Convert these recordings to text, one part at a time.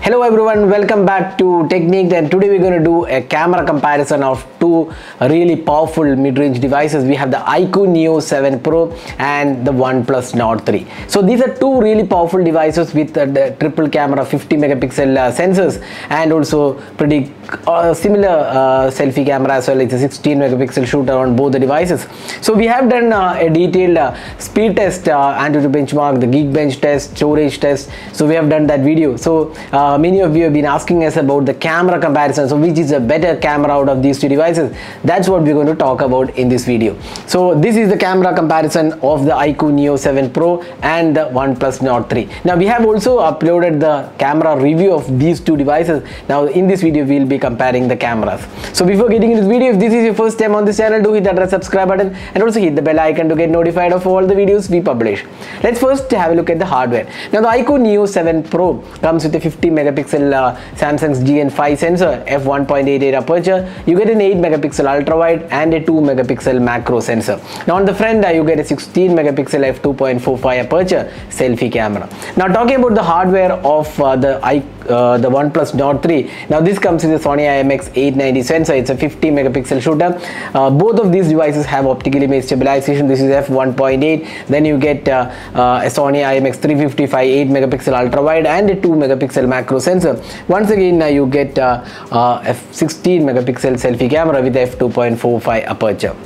Hello everyone, welcome back to Technique, and today we're going to do a camera comparison of two really powerful mid-range devices. We have the iQOO Neo 7 Pro and the OnePlus Nord 3. So these are two really powerful devices with the triple camera 50 megapixel sensors and also pretty similar selfie camera as well. It's a 16 megapixel shooter on both the devices. So we have done a detailed speed test, Antutu benchmark, the Geekbench test, storage test. So we have done that video. So many of you have been asking us about the camera comparison. So which is a better camera out of these two devices? That's what we're going to talk about in this video. So this is the camera comparison of the iQOO Neo 7 Pro and the OnePlus Nord 3. Now we have also uploaded the camera review of these two devices. Now in this video we'll be comparing the cameras. So before getting into this video, if this is your first time on this channel, do hit that red subscribe button and also hit the bell icon to get notified of all the videos we publish. Let's first have a look at the hardware. Now the iQOO Neo 7 Pro comes with a 50 megapixel Samsung's GN5 sensor, f1.88 aperture. You get an 8 megapixel ultra wide and a 2 megapixel macro sensor. Now on the front you get a 16 megapixel f2.45 aperture selfie camera. Now talking about the hardware of the OnePlus Nord 3. Now this comes with a Sony IMX890 sensor. It's a 50 megapixel shooter. Both of these devices have optical image stabilization. This is f1.8. Then you get a Sony IMX355 8 megapixel ultra wide and a 2 megapixel macro sensor. Once again you get a 16 megapixel selfie camera with f2.45 aperture.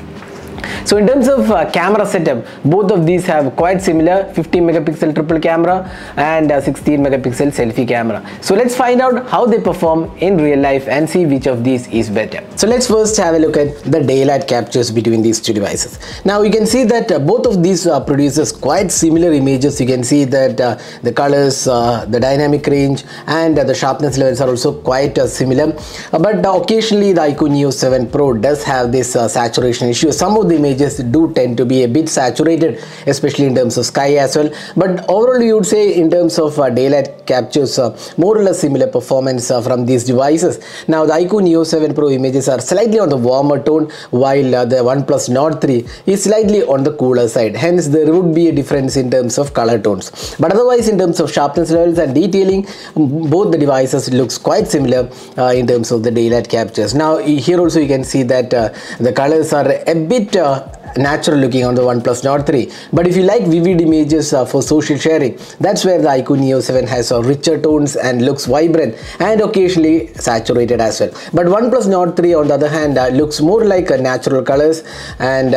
So in terms of camera setup, both of these have quite similar 50 megapixel triple camera and 16 megapixel selfie camera. So let's find out how they perform in real life and see which of these is better. So let's first have a look at the daylight captures between these two devices. Now you can see that both of these produces quite similar images. You can see that the colors, the dynamic range and the sharpness levels are also quite similar. But occasionally the iQOO Neo 7 Pro does have this saturation issue. Some of the images do tend to be a bit saturated, especially in terms of sky as well, but overall you would say in terms of daylight captures more or less similar performance from these devices. Now the iQOO Neo 7 Pro images are slightly on the warmer tone, while the OnePlus Nord 3 is slightly on the cooler side. Hence there would be a difference in terms of color tones, but otherwise in terms of sharpness levels and detailing, both the devices looks quite similar in terms of the daylight captures. Now here also you can see that the colors are a bit natural looking on the OnePlus Nord 3, but if you like vivid images for social sharing, that's where the iQOO Neo 7 has richer tones and looks vibrant and occasionally saturated as well. But OnePlus Nord 3 on the other hand looks more like natural colors, and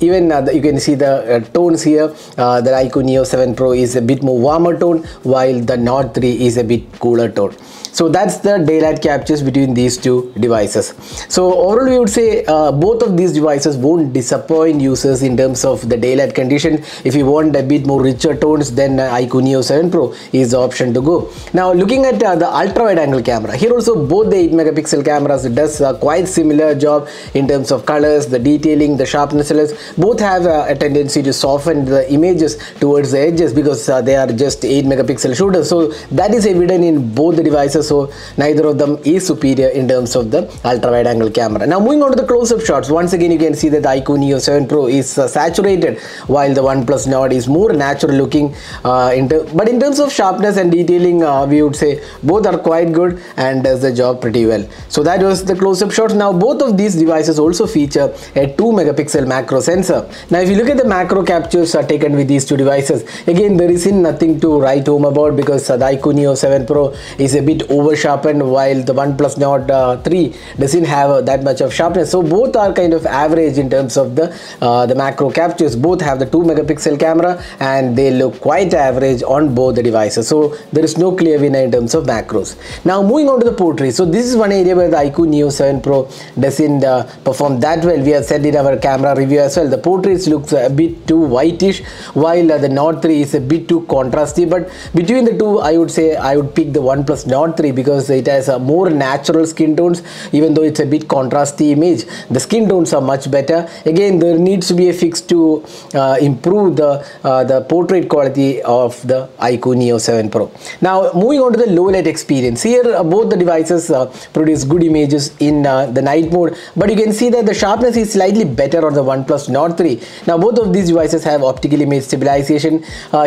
even you can see the tones here. The iQOO Neo 7 Pro is a bit more warmer tone, while the Nord 3 is a bit cooler tone. So that's the daylight captures between these two devices. So overall we would say both of these devices won't disappoint users in terms of the daylight condition. If you want a bit more richer tones, then iQOO Neo 7 Pro is the option to go. Now looking at the ultra wide angle camera, here also both the 8 megapixel cameras does quite similar job in terms of colors, the detailing, the sharpness levels. Both have a tendency to soften the images towards the edges because they are just 8 megapixel shooters. So that is evident in both the devices. So neither of them is superior in terms of the ultra wide angle camera. Now moving on to the close-up shots, once again you can see that the iQOO Neo 7 Pro is saturated, while the OnePlus Nord is more natural looking. But in terms of sharpness and detailing, we would say both are quite good and does the job pretty well. So that was the close-up shots. Now both of these devices also feature a 2 megapixel macro sensor. Now if you look at the macro captures taken with these two devices, again there is nothing to write home about because the iQOO Neo 7 Pro is a bit over sharpened, while the OnePlus Nord 3 doesn't have that much of sharpness. So both are kind of average in terms of the macro captures. Both have the 2 megapixel camera and they look quite average on both the devices. So there is no clear winner in terms of macros. Now moving on to the portrait. So this is one area where the iQOO Neo 7 Pro doesn't perform that well. We have said in our camera review as well, the portraits looks a bit too whitish, while the Nord 3 is a bit too contrasty. But between the two, I would say I would pick the OnePlus Nord 3 because it has a more natural skin tones. Even though it's a bit contrasty image, the skin tones are much better. Again there there needs to be a fix to improve the portrait quality of the iQOO Neo 7 Pro. Now moving on to the low light experience. Here both the devices produce good images in the night mode, but you can see that the sharpness is slightly better on the OnePlus Nord 3. Now both of these devices have optical image stabilization.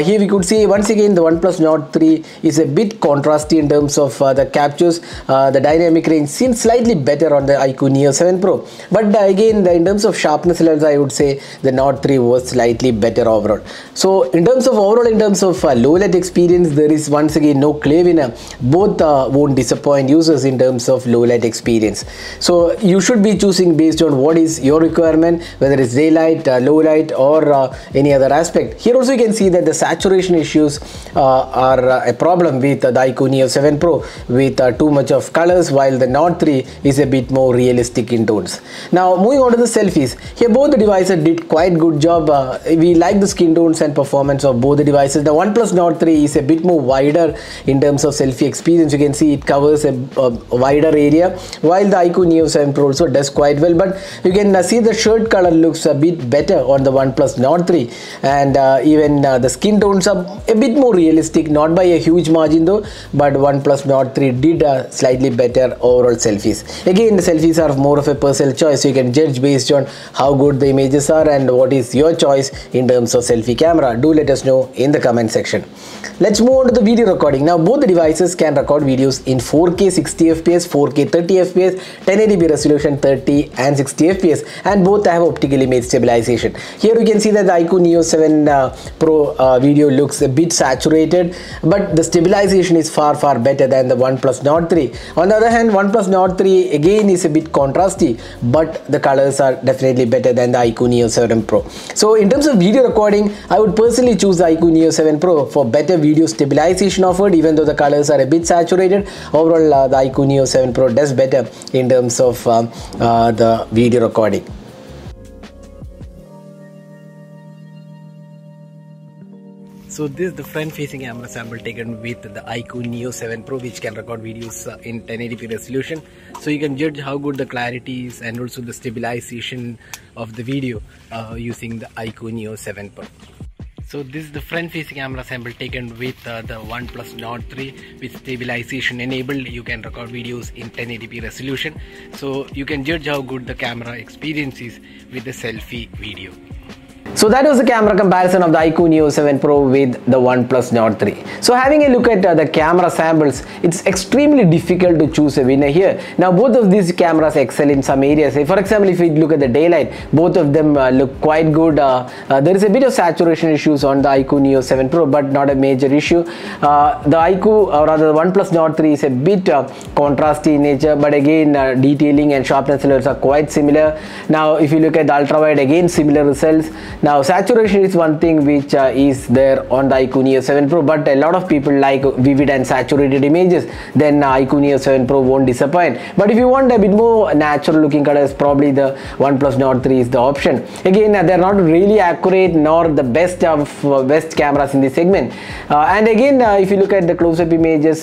Here we could see once again the OnePlus Nord 3 is a bit contrasty in terms of the captures. The dynamic range seems slightly better on the iQOO Neo 7 Pro, but again in terms of sharpness levels, I would say the Nord 3 was slightly better overall. So in terms of low light experience, there is once again no clear winner. Both won't disappoint users in terms of low light experience. So you should be choosing based on what is your requirement, whether it's daylight, low light, or any other aspect. Here also you can see that the saturation issues are a problem with the iQOO Neo 7 Pro with too much of colors, while the Nord 3 is a bit more realistic in tones. Now moving on to the selfies. Here both the devices did quite good job. We like the skin tones and performance of both the devices. The OnePlus Nord 3 is a bit more wider in terms of selfie experience. You can see it covers a wider area, while the iQOO Neo 7 Pro also does quite well, but you can see the shirt color looks a bit better on the OnePlus Nord 3, and even the skin tones are a bit more realistic, not by a huge margin though, but OnePlus Nord 3 did slightly better overall selfies. Again, the selfies are more of a personal choice, so you can judge based on how good the images are and what is your choice in terms of selfie camera. Do let us know in the comment section. Let's move on to the video recording. Now both the devices can record videos in 4K 60 fps, 4K 30 fps, 1080p resolution 30 and 60 fps, and both have optical image stabilization. Here you can see that the iQOO Neo 7 Pro video looks a bit saturated, but the stabilization is far better than the OnePlus Nord 3. On the other hand, OnePlus Nord 3 again is a bit contrasty, but the colors are definitely better than the iQOO Neo 7 Pro. So in terms of video recording, I would personally choose the iQOO Neo 7 Pro for better video stabilization offered, even though the colors are a bit saturated. Overall, the iQOO Neo 7 Pro does better in terms of the video recording. So this is the front facing camera sample taken with the iQOO Neo 7 Pro, which can record videos in 1080p resolution. So you can judge how good the clarity is and also the stabilization of the video using the iQOO Neo 7 Pro. So this is the front facing camera sample taken with the OnePlus Nord 3 with stabilization enabled. You can record videos in 1080p resolution. So you can judge how good the camera experience is with the selfie video. So that was the camera comparison of the iQOO Neo 7 Pro with the OnePlus Nord 3. So having a look at the camera samples, it's extremely difficult to choose a winner here. Now both of these cameras excel in some areas. For example, if we look at the daylight, both of them look quite good. There is a bit of saturation issues on the iQOO Neo 7 Pro, but not a major issue. The iQOO, or rather the OnePlus Nord 3, is a bit contrasty in nature, but again detailing and sharpness levels are quite similar. Now if you look at the ultra wide, again similar results. Now saturation is one thing which is there on the iQOO Neo 7 Pro, but a lot of people like vivid and saturated images. Then iQOO Neo 7 Pro won't disappoint. But if you want a bit more natural looking colors, probably the OnePlus Nord 3 is the option. Again, they're not really accurate nor the best of best cameras in this segment. And again, if you look at the close-up images,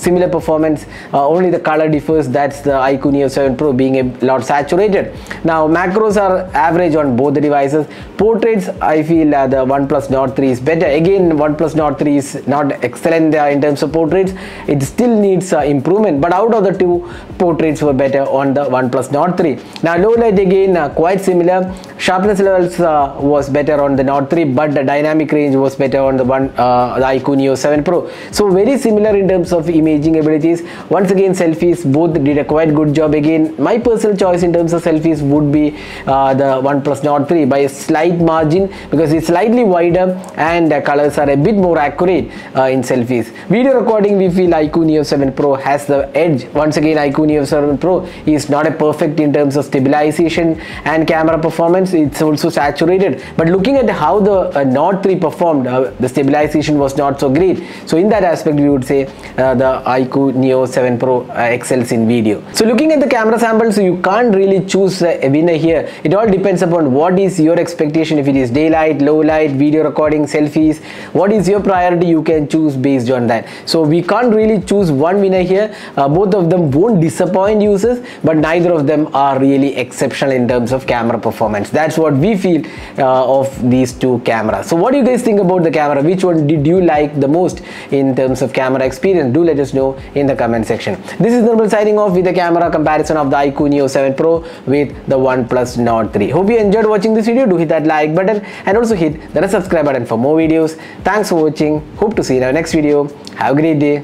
similar performance, only the color differs. That's the iQOO Neo 7 Pro being a lot saturated. Now macros are average on both the devices. Portraits, I feel the OnePlus Nord 3 is better. Again, OnePlus Nord 3 is not excellent in terms of portraits. It still needs improvement, but out of the two, portraits were better on the OnePlus Nord 3. Now low light, again quite similar. Sharpness levels was better on the Nord 3, but the dynamic range was better on the iQOO Neo 7 Pro. So very similar in terms of imaging abilities. Once again, selfies both did a quite good job. Again, my personal choice in terms of selfies would be the OnePlus Nord 3 by a slight margin, because it's slightly wider and the colors are a bit more accurate in selfies. Video recording, we feel iQOO Neo 7 Pro has the edge. Once again, iQOO Neo 7 Pro is not a perfect in terms of stabilization and camera performance. It's also saturated, but looking at how the Nord 3 performed, the stabilization was not so great. So in that aspect, we would say the iQOO Neo 7 Pro excels in video. So looking at the camera samples, you can't really choose a winner here. It all depends upon what is your expectation. If it is daylight, low light, video recording, selfies, what is your priority, you can choose based on that. So we can't really choose one winner here. Both of them won't disappoint users, but neither of them are really exceptional in terms of camera performance. That's what we feel of these two cameras. So what do you guys think about the camera? Which one did you like the most in terms of camera experience? Do let us know in the comment section. This is Nirmal signing off with the camera comparison of the iQOO Neo 7 Pro with the OnePlus Nord 3. Hope you enjoyed watching this video. Do hit that like button and also hit the subscribe button for more videos. Thanks for watching. Hope to see you in our next video. Have a great day.